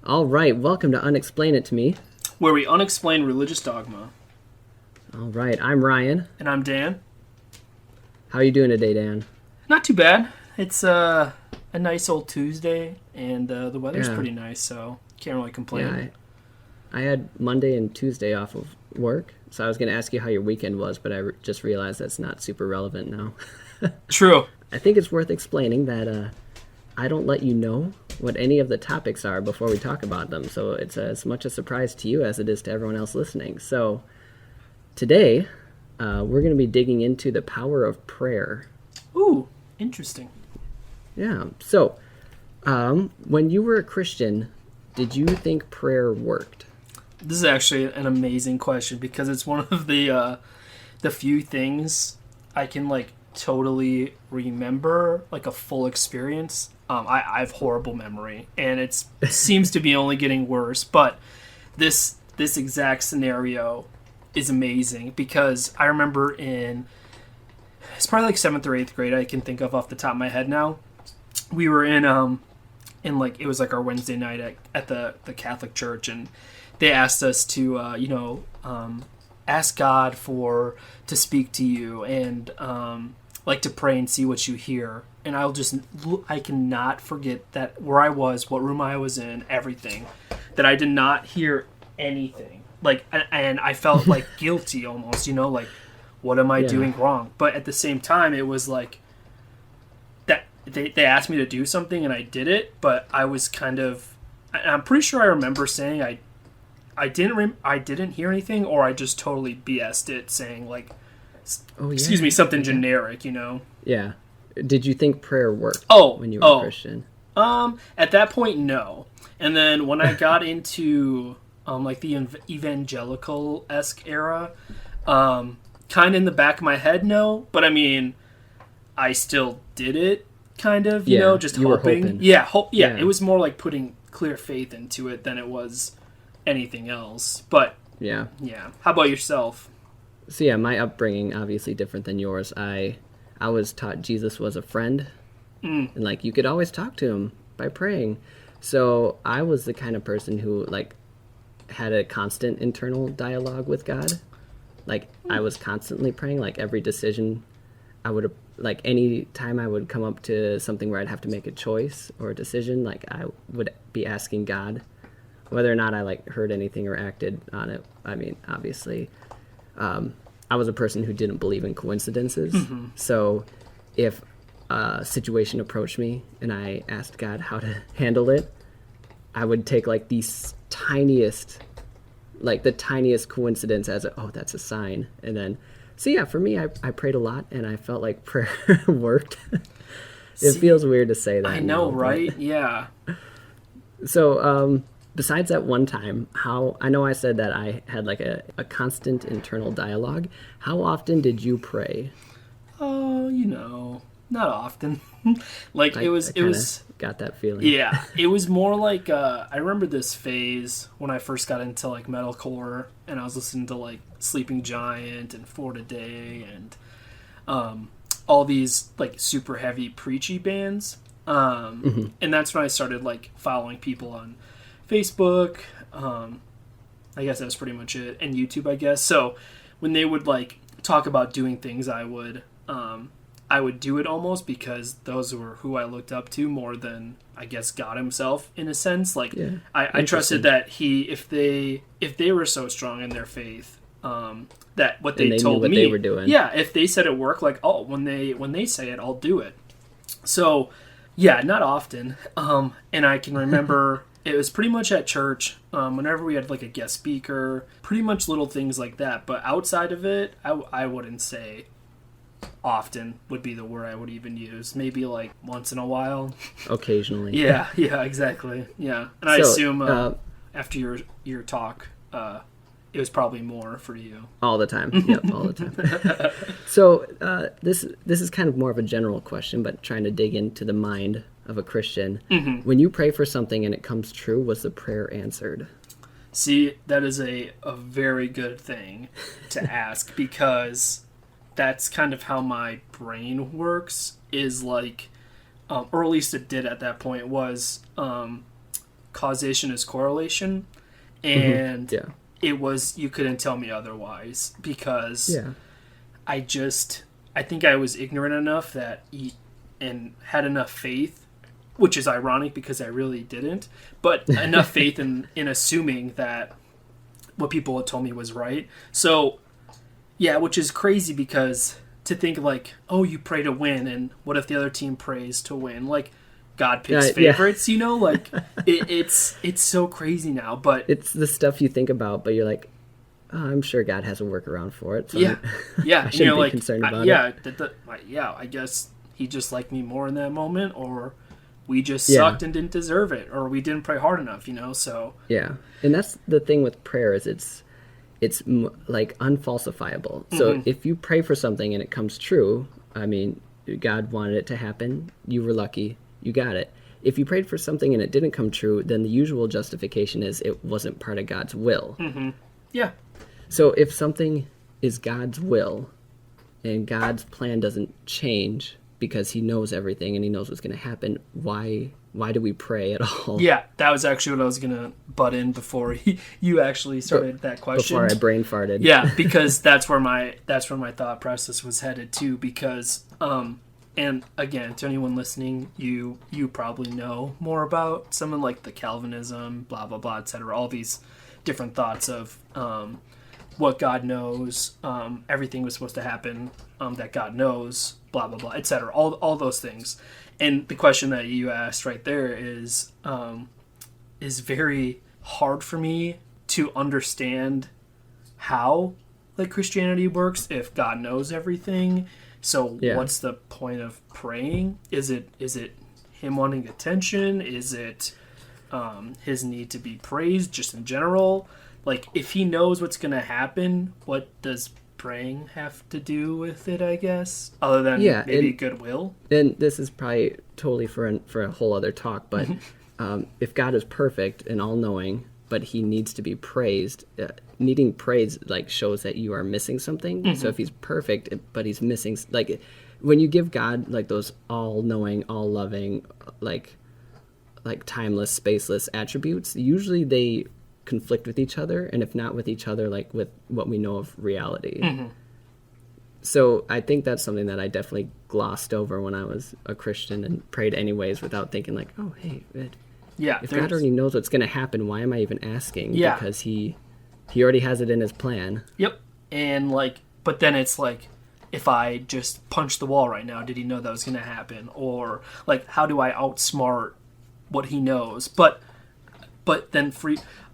All right, welcome to Unexplain It to Me. Where we unexplain religious dogma. All right, I'm Ryan. And I'm Dan. How are you doing today, Dan? Not too bad. It's a nice old Tuesday, and the weather's pretty nice, so can't really complain. Yeah, I had Monday and Tuesday off of work, so I was going to ask you how your weekend was, but I just realized that's not super relevant now. True. I think it's worth explaining that I don't let you know what any of the topics are before we talk about them, so it's as much a surprise to you as it is to everyone else listening. So today, we're going to be digging into the power of prayer. Ooh, interesting. Yeah, so when you were a Christian, did you think prayer worked? This is actually an amazing question because it's one of the few things I can totally remember a full experience. I have horrible memory, and it seems to be only getting worse. But this exact scenario is amazing because I remember it's probably 7th or 8th grade. I can think of off the top of my head now. We were in it was our Wednesday night at the Catholic church, and they asked us to ask God to speak to you and to pray and see what you hear. And I cannot forget that where I was, what room I was in, everything, that I did not hear anything. And I felt guilty almost, what am I doing wrong? But at the same time, it was that they asked me to do something and I did it, but I was I'm pretty sure I remember saying I didn't hear anything, or I just totally BS'd it, saying excuse me, something generic, Yeah. Did you think prayer worked when you were a Christian? At that point, no. And then when I got into the evangelical-esque era, kind of in the back of my head, no. But I mean, I still did it, kind of, just you hoping. Were hoping. Yeah, it was more putting clear faith into it than it was anything else. But yeah. How about yourself? So yeah, my upbringing obviously different than yours. I was taught Jesus was a friend, and you could always talk to him by praying. So I was the kind of person who had a constant internal dialogue with God. I was constantly praying. Every decision, I would any time I would come up to something where I'd have to make a choice or a decision, I would be asking God whether or not I heard anything or acted on it. I mean, obviously, I was a person who didn't believe in coincidences. Mm-hmm. So if a situation approached me and I asked God how to handle it, I would take the tiniest coincidence as that's a sign. And then, so yeah, for me, I prayed a lot and I felt like prayer worked. It feels weird to say that. I know, right? Yeah. So, besides that one time, I know I said that I had a constant internal dialogue. How often did you pray? Oh, not often. It was got that feeling. Yeah, it was more I remember this phase when I first got into metalcore, and I was listening to Sleeping Giant and For Today and all these super heavy preachy bands. And that's when I started following people on Facebook. I guess that was pretty much it, and YouTube, I guess. So when they would talk about doing things, I would do it almost because those were who I looked up to more than I guess God himself, in a sense. I trusted that if they were so strong in their faith, that what they told me, they were doing. Yeah, if they said it worked, when they say it, I'll do it. So yeah, not often. And I can remember it was pretty much at church, whenever we had a guest speaker, pretty much little things like that. But outside of it, I wouldn't say often would be the word I would even use. Maybe once in a while. Occasionally. Yeah, exactly. Yeah. And I assume after your talk, it was probably more for you. All the time. Yep, all the time. So this is kind of more of a general question, but trying to dig into the mind of a Christian. Mm-hmm. When you pray for something and it comes true, was the prayer answered? See, that is a very good thing to ask because that's kind of how my brain works, is or at least it did at that point, was causation is correlation, and Yeah. it was, you couldn't tell me otherwise, because Yeah. I think I was ignorant enough and had enough faith, which is ironic because I really didn't, but enough faith in assuming that what people had told me was right. So, yeah, which is crazy, because to think like, oh, you pray to win, and what if the other team prays to win? Like, God picks favorites, you know? Like, it's so crazy now, but... It's the stuff you think about, but you're like, oh, I'm sure God has a workaround for it. So yeah. I shouldn't be concerned about it. I guess he just liked me more in that moment, or we just sucked and didn't deserve it, or we didn't pray hard enough, you know? So... Yeah. And that's the thing with prayer, is it's like unfalsifiable. So if you pray for something and it comes true, I mean, God wanted it to happen, you were lucky, you got it. If you prayed for something and it didn't come true, then the usual justification is it wasn't part of God's will. Yeah. So if something is God's will and God's plan doesn't change because he knows everything and he knows what's going to happen, why do we pray at all? Yeah, that was actually what I was going to butt in before you actually started that question. Before I brain farted. Yeah, because that's where my thought process was headed too, because and again, to anyone listening, you probably know more about something like the Calvinism, blah blah blah, etc. All these different thoughts of what God knows, everything was supposed to happen that God knows, blah blah blah, etc. All those things. And the question that you asked right there is very hard for me to understand how like Christianity works if God knows everything. So what's the point of praying? Is it him wanting attention? Is it his need to be praised just in general? Like, if he knows what's going to happen, what does praying have to do with it, I guess? Other than maybe goodwill? And this is probably totally for a whole other talk, but if God is perfect and all-knowing, but he needs to be praised, needing praise like shows that you are missing something. So if he's perfect but he's missing, like when you give God like those all-knowing, all-loving, like timeless, spaceless attributes, usually they conflict with each other, and if not with each other, like with what we know of reality. So I think that's something that I definitely glossed over when I was a Christian and prayed anyways without thinking like, oh hey, if God already knows what's going to happen, why am I even asking? Because he already has it in his plan. Yep. And like, but then it's like, if I just punch the wall right now, did he know that was going to happen? Or like, how do I outsmart what he knows? But then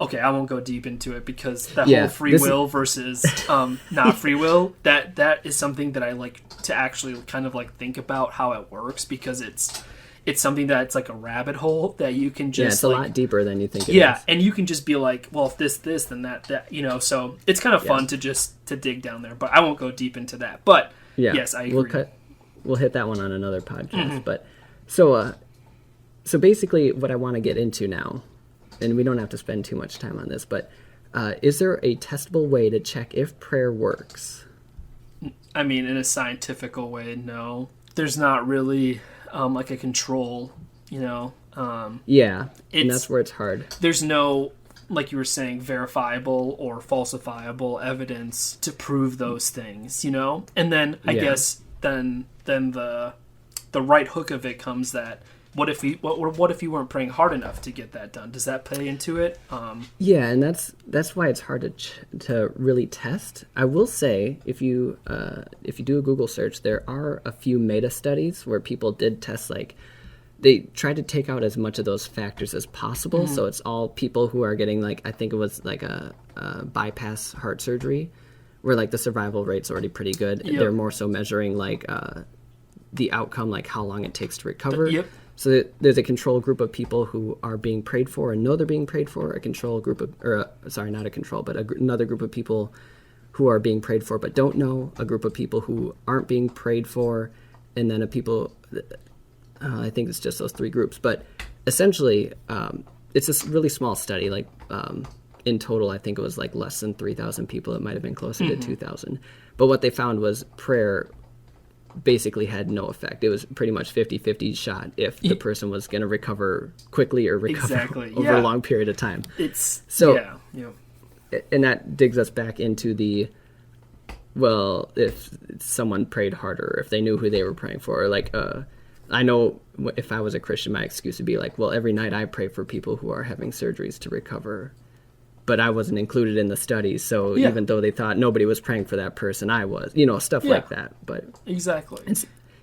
okay, I won't go deep into it, because that whole free will versus not free will, that is something that I like to actually kind of like think about how it works, because it's something that's like a rabbit hole that you can just... Yeah, it's a lot deeper than you think it is. Yeah, and you can just be like, well, if this, then that, you know, so it's kind of fun to dig down there, but I won't go deep into that. But yes, I agree. We'll hit that one on another podcast. But so basically what I want to get into now, and we don't have to spend too much time on this, but is there a testable way to check if prayer works? I mean, in a scientific way, no. There's not really like a control, you know. And that's where it's hard. There's no, like you were saying, verifiable or falsifiable evidence to prove those things, you know. And then I guess then the right hook of it comes that, what if you weren't praying hard enough to get that done? Does that play into it? And that's why it's hard to really test. I will say, if you do a Google search, there are a few meta studies where people did test, like they tried to take out as much of those factors as possible. So it's all people who are getting, like, I think it was like a bypass heart surgery, where like the survival rate's already pretty good. They're more so measuring like the outcome, like how long it takes to recover. So there's a control group of people who are being prayed for and know they're being prayed for, a control group of, another group of people who are being prayed for but don't know, a group of people who aren't being prayed for, and then I think it's just those three groups. But essentially, it's a really small study. Like in total, I think it was like less than 3,000 people. It might have been closer to 2,000. But what they found was prayer basically had no effect. It was pretty much 50-50 shot if the person was going to recover quickly or recover over a long period of time. And that digs us back into the, well, if someone prayed harder, if they knew who they were praying for, like, I know if I was a Christian, my excuse would be like, well, every night I pray for people who are having surgeries to recover, but I wasn't included in the study. So even though they thought nobody was praying for that person, I was, stuff like that. But exactly,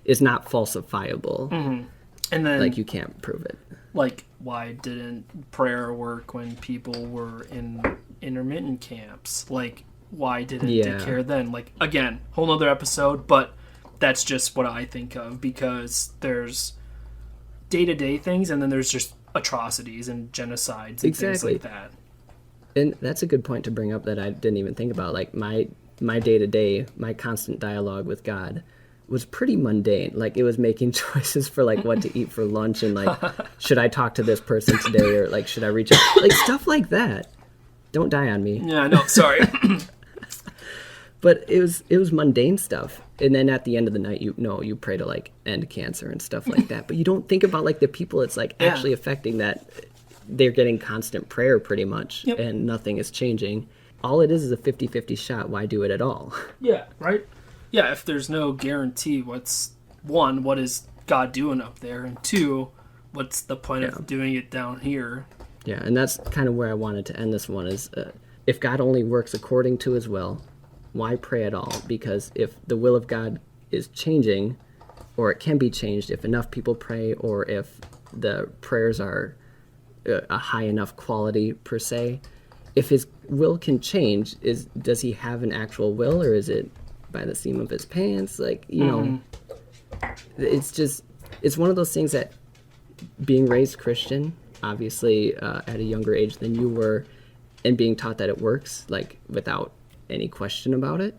it's not falsifiable. Mm-hmm. And then, like, you can't prove it. Like, why didn't prayer work when people were in intermittent camps? Like, why didn't they care then? Like, again, whole nother episode, but that's just what I think of, because there's day-to-day things, and then there's just atrocities and genocides and things like that. And that's a good point to bring up that I didn't even think about. Like, my day-to-day, my constant dialogue with God was pretty mundane. Like, it was making choices for, like, what to eat for lunch, and, like, should I talk to this person today, or, like, should I reach out? Like, stuff like that. Don't die on me. Yeah, no, sorry. But it was mundane stuff. And then at the end of the night, you pray to, like, end cancer and stuff like that. But you don't think about, like, the people it's, like, actually affecting, that they're getting constant prayer pretty much, and nothing is changing. All it is a 50-50 shot. Why do it at all? Yeah, right? Yeah, if there's no guarantee, what is God doing up there? And two, what's the point of doing it down here? Yeah, and that's kind of where I wanted to end this one, is if God only works according to his will, why pray at all? Because if the will of God is changing, or it can be changed if enough people pray, or if the prayers are a high enough quality per se, if his will can change, does he have an actual will, or is it by the seam of his pants? Like, it's one of those things that, being raised Christian, obviously at a younger age than you were, and being taught that it works, like, without any question about it,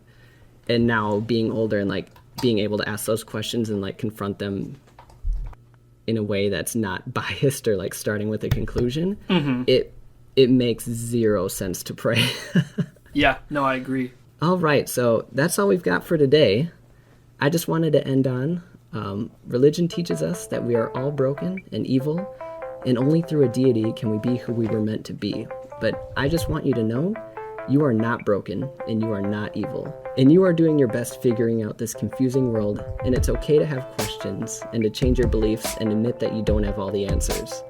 and now being older and, like, being able to ask those questions and, like, confront them in a way that's not biased, or, like, starting with a conclusion, it makes zero sense to pray. Yeah, no, I agree. All right, so that's all we've got for today. I just wanted to end on, religion teaches us that we are all broken and evil, and only through a deity can we be who we were meant to be. But I just want you to know, you are not broken, and you are not evil. And you are doing your best figuring out this confusing world, and it's okay to have questions, and to change your beliefs, and admit that you don't have all the answers.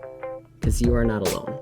Because you are not alone.